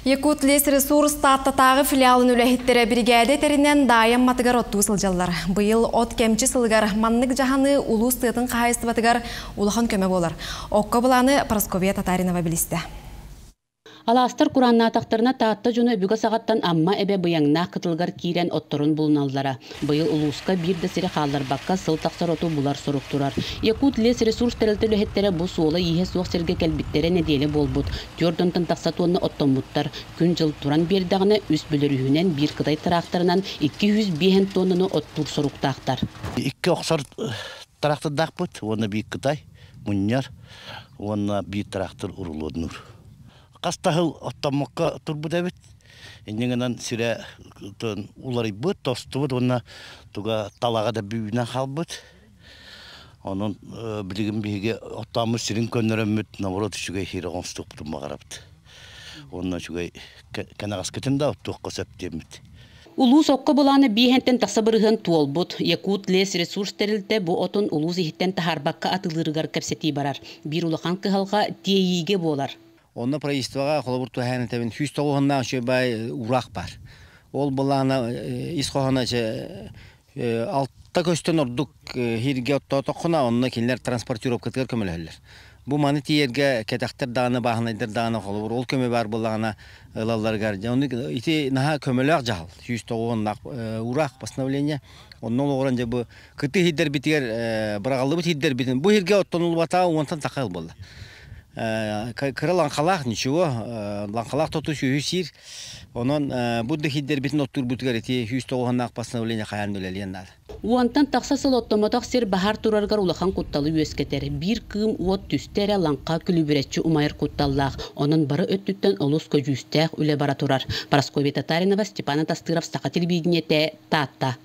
Якут лес ресурс таттатағы филиалын үләхеттері бригады терінен дайым матыгар отту сылжалар. Бұйыл от кемчі сылгар маннык жаханы улу стытын қайысты батыгар улахан көмі болар. Оққа бұланы Прасковия Татаринова білісті. Аластар Куранна тақтарына таатта жуны бүгі сағаттан амма әбе бұяңна қытылғар кейрен отторын бұлыналдара. Бұйыл улуска бір дәсірі қалар баққа сыл тақсар оту бұлар сорук тұрар. Якут лес ресурс тәрілтілі хеттері бұл суылы ехе суық серге кәлбіттері неделі бол бұд. Дөрдінтін тақсат оны оттон бұттар. Күн жыл туран бердағыны үс бүлірігінен бір қытай тарақтарынан 200 тоннаны оттур сорук тақтар. Икі оқсар тарақтырдақ бұд, оны бір қытай, мұньяр, оны бір тарақтыр ұрылуыдыныр. Қастағыл оттамаққа тұрбы дәбет. Енеңінен сірі улары бұд, тосты бұд, оны тұға талаға да бүйінен қал бұд. Оның білігін бейге оттамы сірін көнірі мүт, наворот үшіге хері қонстық бұдым мағарабыд. Оның үшіге кәнағас кетінде оттуққа сөптемід. Улус оққа бұланы бейхентен тасабырығын туол бұд. Якут лес ресурс тәрілті бұ отын улус ехттен тахарбаққа атылырығар кәпсети барар. Bir улақан қығалға дейіге болар. Онна правительствоға қолабырту хәйін тәбін 190-нан шөбай ұрақ бар. Ол бұлағына исқоғына алтта көстен ордық хирге оттауқына онына келер транспортировкатығар көмілі. Бұл маны тиерге кәтәқтір дағыны, бағынайдыр дағыны қолабыр. Ол көмі бар бұлағына ылалар ғар. Оны ити наға көмілі ақ жағыл. 190-нан ұрақ постановление. Onun oğlanca bu kıtı hidder bitiger, bırağalı bit hidder bitin. Bu hirge ottonul bata ondan takıl buldu. Kırı lankalak nişuva, lankalak totu şu hüsir. Onun bu da hidder bitin ottur bitiger eti hüste oğlanın akpasına öyleyince kayan öyleyinler. Uantan taksasıl otomatik sir bahar turargar ulakan kuttalı üyesketer. Bir kım uot tüstere lanka külübüretçi umayır kuttallar. Onun barı öttütten olus köcüstek üle bara turar. Praskovia Tatarina ve Stepan Tastırov Saka televizyonete Tata.